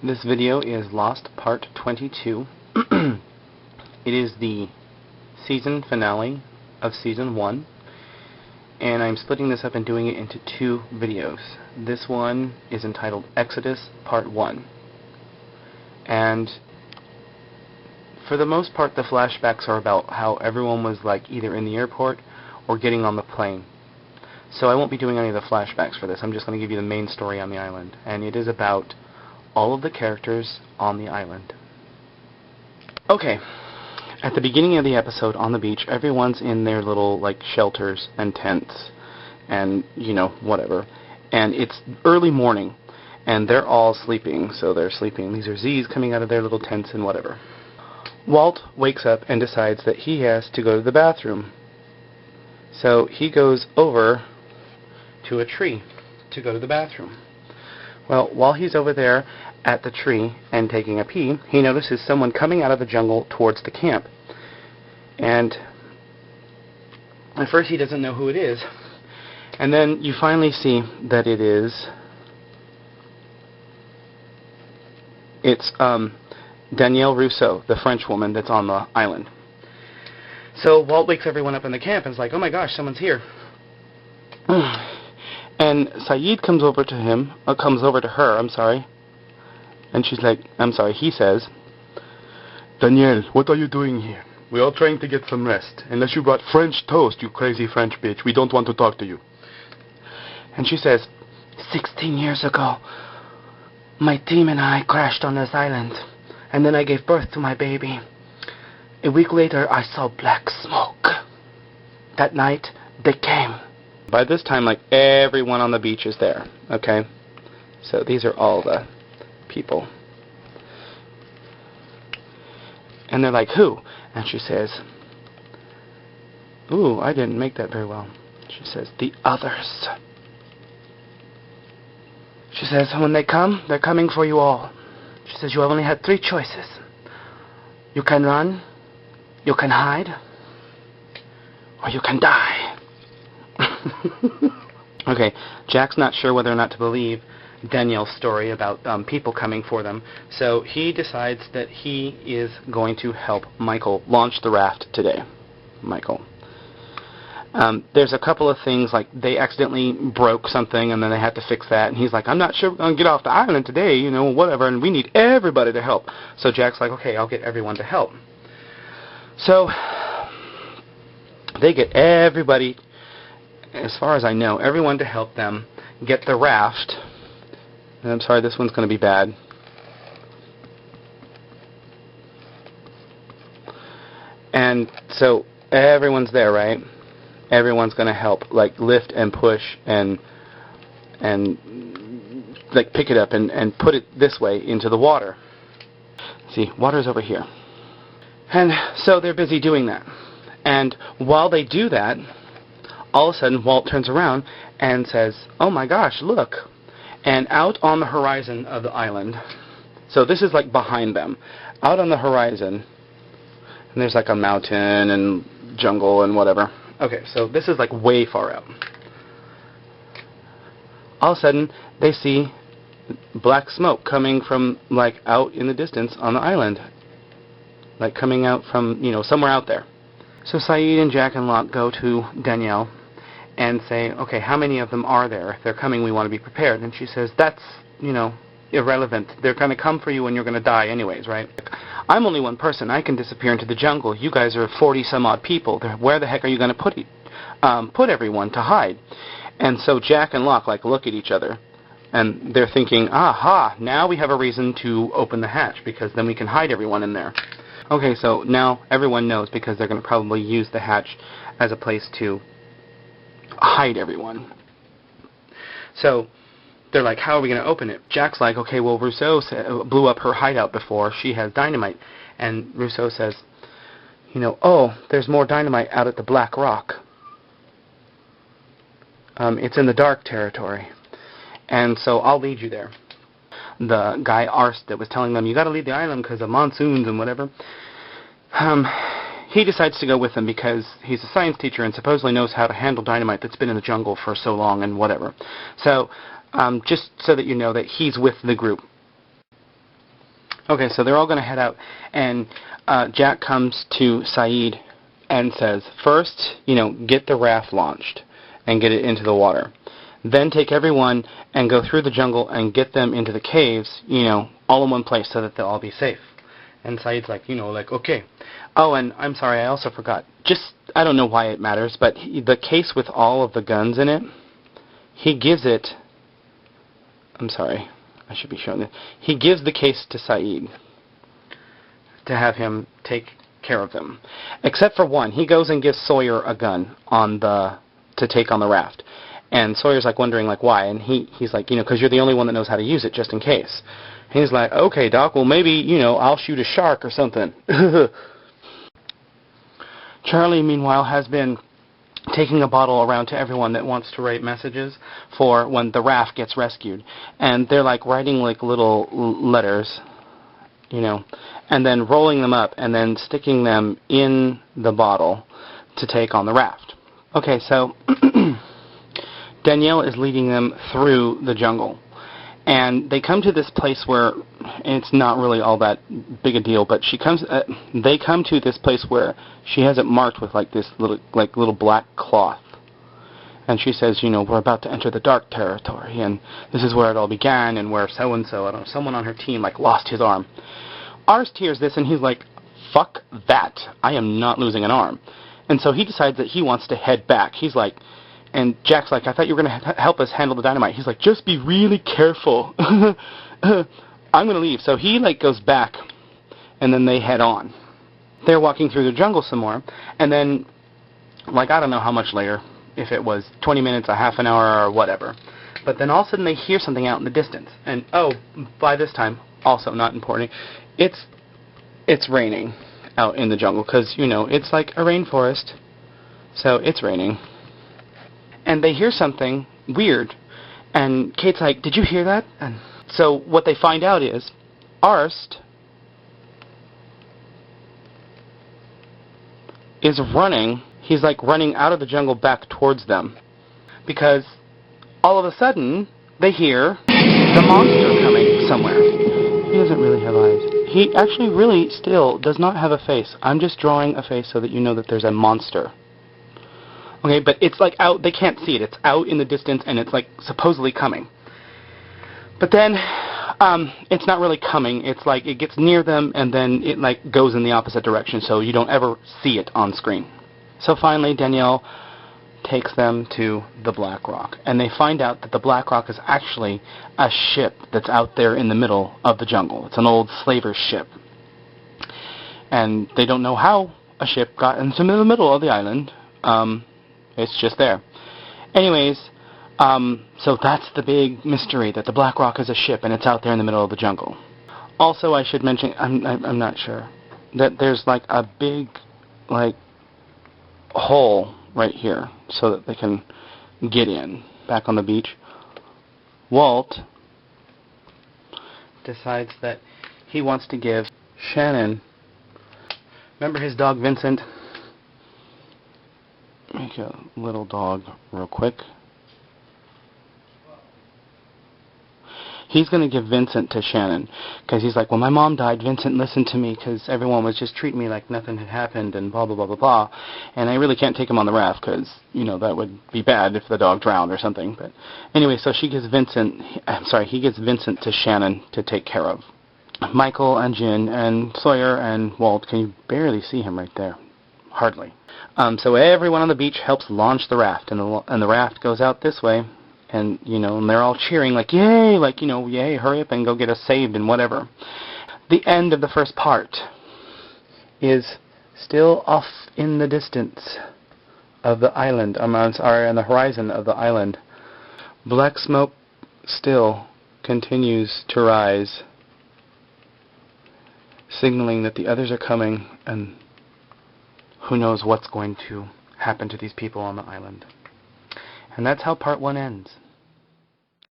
This video is Lost Part 22. It is the season finale of Season 1, and I'm splitting this up and doing it into two videos. This one is entitled Exodus Part 1. And for the most part, the flashbacks are about how everyone was like either in the airport or getting on the plane. So I won't be doing any of the flashbacks for this. I'm just going to give you the main story on the island. And it is about all of the characters on the island. Okay, at the beginning of the episode on the beach, everyone's in their little like shelters and tents and, you know, whatever. And it's early morning, and they're all sleeping, so they're sleeping. These are Z's coming out of their little tents and whatever. Walt wakes up and decides that he has to go to the bathroom. So he goes over to a tree to go to the bathroom. Well, while he's over there at the tree and taking a pee, he notices someone coming out of the jungle towards the camp. And at first he doesn't know who it is. And then you finally see that it's Danielle Rousseau, the French woman that's on the island. So Walt wakes everyone up in the camp and is like, oh my gosh, someone's here. And Saeed comes over to her, and she's like, he says, Danielle, what are you doing here? We're all trying to get some rest. Unless you brought French toast, you crazy French bitch, we don't want to talk to you. And she says, 16 years ago, my team and I crashed on this island, and then I gave birth to my baby. A week later, I saw black smoke. That night, they came. By this time, like, everyone on the beach is there, okay? So these are all the people. And they're like, who? And she says, ooh, I didn't make that very well. She says, the others. She says, when they come, they're coming for you all. She says, you have only had 3 choices. You can run, you can hide, or you can die. Okay, Jack's not sure whether or not to believe Danielle's story about people coming for them, so he decides that he is going to help Michael launch the raft today. Michael. There's a couple of things, like they accidentally broke something and then they had to fix that, and he's like, I'm not sure we're going to get off the island today, you know, whatever, and we need everybody to help. So Jack's like, okay, I'll get everyone to help. So they get everybody, as far as I know, everyone to help them get the raft. And I'm sorry, this one's going to be bad. And so everyone's there, right? Everyone's going to help, like, lift and push and like, pick it up and put it this way into the water. See, water's over here. And so they're busy doing that. And while they do that, all of a sudden, Walt turns around and says, oh my gosh, look. And out on the horizon of the island, so this is like behind them, out on the horizon, and there's like a mountain and jungle and whatever. Okay, so this is like way far out. All of a sudden, they see black smoke coming from like out in the distance on the island. Like coming out from, you know, somewhere out there. So Saeed and Jack and Locke go to Danielle and say, okay, how many of them are there? If they're coming, we want to be prepared. And she says, that's, you know, irrelevant. They're going to come for you and you're going to die anyways, right? I'm only one person. I can disappear into the jungle. You guys are 40-some-odd people. Where the heck are you going to put everyone to hide? And so Jack and Locke, like, look at each other. And they're thinking, aha, now we have a reason to open the hatch, because then we can hide everyone in there. Okay, so now everyone knows, because they're going to probably use the hatch as a place to hide everyone. So they're like, how are we going to open it? Jack's like, okay, well, Rousseau blew up her hideout before. She has dynamite. And Rousseau says, you know, oh, there's more dynamite out at the Black Rock. It's in the dark territory. And so I'll lead you there. The guy Arst that was telling them, you got to leave the island because of monsoons and whatever, he decides to go with them because he's a science teacher and supposedly knows how to handle dynamite that's been in the jungle for so long and whatever. So just so that you know that he's with the group. Okay, so they're all going to head out, and Jack comes to Saeed and says, first, get the raft launched and get it into the water. Then take everyone and go through the jungle and get them into the caves, all in one place so that they'll all be safe. And Saeed's like, okay. Oh, and I'm sorry, I also forgot. I don't know why it matters, but the case with all of the guns in it, he gives it... I'm sorry, I should be showing this. He gives the case to Saeed to have him take care of them. Except for one. He goes and gives Sawyer a gun to take on the raft. And Sawyer's wondering why, and he's like, because you're the only one that knows how to use it, just in case. He's like, okay, Doc, well maybe, I'll shoot a shark or something. Charlie, meanwhile, has been taking a bottle around to everyone that wants to write messages for when the raft gets rescued. And they're writing little letters, and then rolling them up and then sticking them in the bottle to take on the raft. Okay, so Danielle is leading them through the jungle. And they come to this place where it's not really all that big a deal, but they come to this place where she has it marked with this little black cloth. And she says, we're about to enter the dark territory, and this is where it all began, and where so-and-so, I don't know, someone on her team, lost his arm. Ars hears this, and he's like, fuck that. I am not losing an arm. And so he decides that he wants to head back. He's like... And Jack's like, I thought you were going to help us handle the dynamite. He's like, just be really careful. I'm going to leave. So he, goes back, and then they head on. They're walking through the jungle some more, and then, I don't know how much later, if it was 20 minutes, a half an hour, or whatever. But then all of a sudden they hear something out in the distance. And, by this time, also not important, it's raining out in the jungle, because, it's like a rainforest, so it's raining. And they hear something weird. And Kate's like, did you hear that? And so what they find out is, Arst is running. He's running out of the jungle back towards them. Because all of a sudden, they hear the monster coming somewhere. He doesn't really have eyes. He actually really still does not have a face. I'm just drawing a face so that you know that there's a monster. Okay, but it's out, they can't see it. It's out in the distance, and it's supposedly coming. But then, it's not really coming. It's it gets near them, and then it goes in the opposite direction, so you don't ever see it on screen. So finally, Danielle takes them to the Black Rock, and they find out that the Black Rock is actually a ship that's out there in the middle of the jungle. It's an old slaver's ship. And they don't know how a ship got into the middle of the island. It's just there. Anyways, so that's the big mystery, that the Black Rock is a ship and it's out there in the middle of the jungle. Also, I should mention, I'm not sure, that there's a big hole right here so that they can get in. Back on the beach, Walt decides that he wants to give Shannon, remember his dog Vincent? Make a little dog real quick. He's going to give Vincent to Shannon, because he's like, when my mom died, Vincent listened to me, because everyone was just treating me like nothing had happened, and blah, blah, blah, blah, blah. And I really can't take him on the raft, because, that would be bad if the dog drowned or something. But anyway, so he gives Vincent to Shannon to take care of. Michael and Jin and Sawyer and Walt, can you barely see him right there? Hardly. So everyone on the beach helps launch the raft, and the raft goes out this way. And, and they're all cheering, yay, yay, hurry up and go get us saved and whatever. The end of the first part is still off in the distance of the island, on the horizon of the island. Black smoke still continues to rise, signaling that the others are coming, and who knows what's going to happen to these people on the island. And that's how part 1 ends.